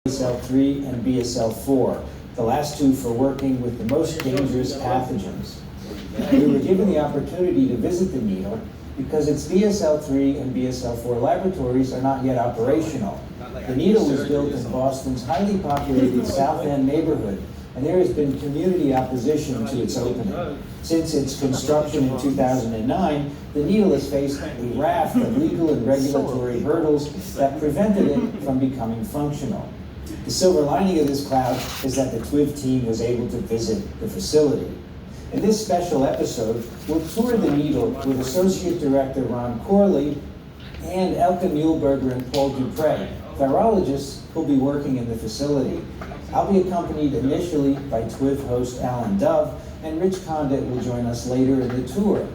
BSL-3 and BSL-4, the last two for working with the most dangerous pathogens. We were given the opportunity to visit the needle because its BSL-3 and BSL-4 laboratories are not yet operational. The needle was built in Boston's highly populated South End neighborhood, and there has been community opposition to its opening. Since its construction in 2009, the needle has faced a raft of legal and regulatory hurdles that prevented it from becoming functional. The silver lining of this cloud is that the TWIV team was able to visit the facility. In this special episode, we'll tour the needle with Associate Director Ron Corley and Elke Muehlberger and Paul Dupre, virologists who'll be working in the facility. I'll be accompanied initially by TWIV host Alan Dove, and Rich Condit will join us later in the tour.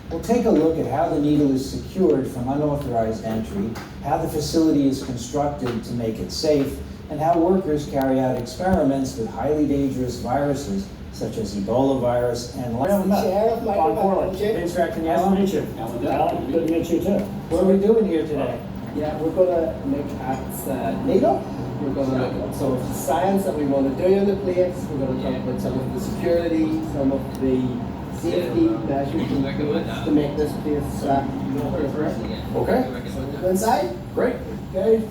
We'll take a look at how the needle is secured from unauthorized entry, how the facility is constructed to make it safe, and how workers carry out experiments with highly dangerous viruses such as Ebola virus and Ron Corley. Thanks for acting. Nice to meet you. Alan, good to meet you too. What are we doing here today? Yeah, we're going to look at needle. We're going to look at some of the science that we want to do in the place. We're going to talk about some of the security, some of the safety measures to make this place Okay. So we'll go inside. Great. Okay.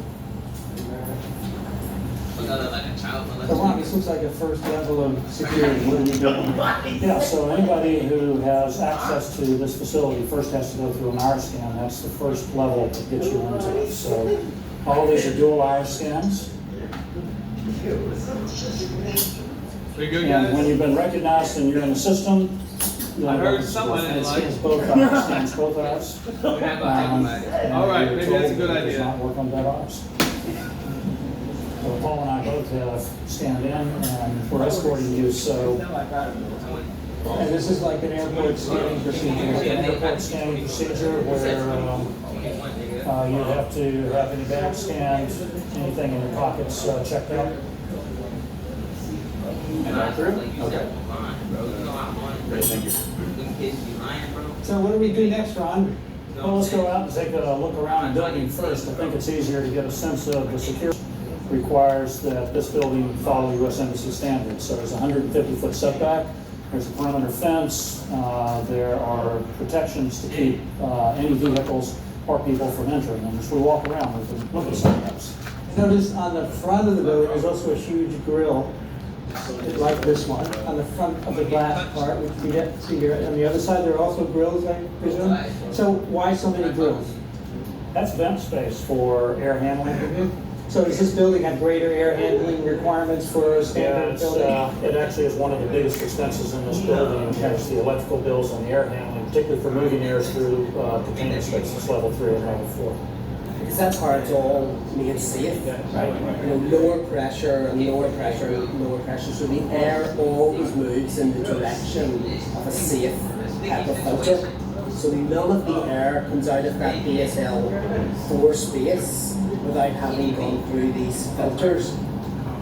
So Ron, this looks like a first level of security. What are we doing? Yeah, so anybody who has access to this facility first has to go through an iris scan. That's the first level that gets you into it. So all these are dual iris scans. Pretty good, And guys. when you've been recognized and you're in the system, I heard someone it like. scans both eyes. Scans both eyes. All right, maybe that's a good It does idea. not work on dead eyes. So Paul and I both have scanned in, and we're escorting you. So And this is like an airport scanning procedure. an airport scanning procedure where you have to have any bags scanned, anything in your pockets checked out. Okay. Great, thank you. So what do we do next, Ron? Well, let's go out and take a look around the building first. I think it's easier to get a sense of the security. Requires that this building follow U.S. Embassy standards. So there's a 150-foot setback. There's a perimeter fence. There are protections to keep any vehicles or people from entering. And as we walk around, we can look at some of those. Notice on the front of the building, there's also a huge grill, like this one, on the front of the glass part, which we get to see here. On the other side, there are also grills, I presume. So why so many grills? That's vent space for air handling. So does this building have greater air handling requirements for a Yeah, standard building? it actually is one of the biggest expenses in this building. It has the electrical bills and the air handling, particularly for moving air through container spaces, level 3 and level 4. Because that's how it's all made safe, right? You know, lower pressure and lower pressure, lower pressure. So the air always moves in the direction of a safe HEPA filter. So none of the air comes out of that BSL-4 space without having gone through these filters.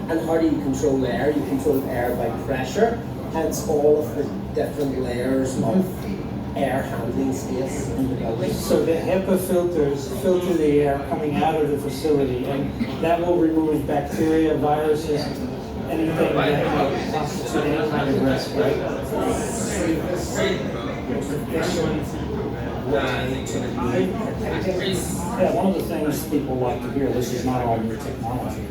And how do you control air? You control air by pressure, hence all of the different layers of air handling space in the building. So the HEPA filters filter the air coming out of the facility, and that will remove bacteria, viruses, anything that might constitute any kind of risk, right? Yeah, one of the things people like to hear, this is not all new technology.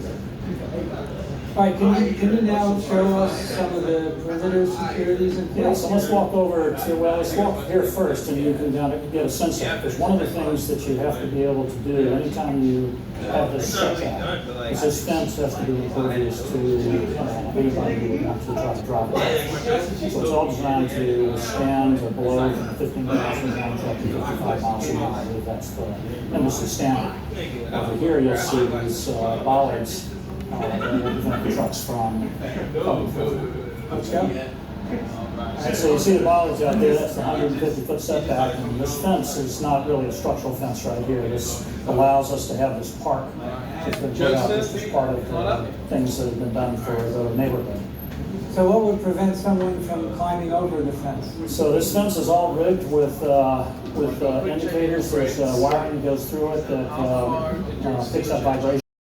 All right, can you now show us some of the perimeter securities in Yeah, place? so let's walk over to, well, let's walk here first and you can get a sense of it. Because one of the things that you have to be able to do anytime you have this setback is this fence has to be impervious to anybody who would actually try to drop it. So it's all designed to withstand a blow from 15,000 pounds up to 55 miles an hour. I believe that's the industry standard. Over here you'll see these bollards that prevent the trucks from Let's go. Alright, so you see the bollards out there, that's the 150-foot setback, and this fence is not really a structural fence right here. This allows us to have this park that's been put out. This is part of the things that have been done for the neighborhood. So what would prevent someone from climbing over the fence? So this fence is all rigged with indicators. There's wiring that goes through it that picks up vibration.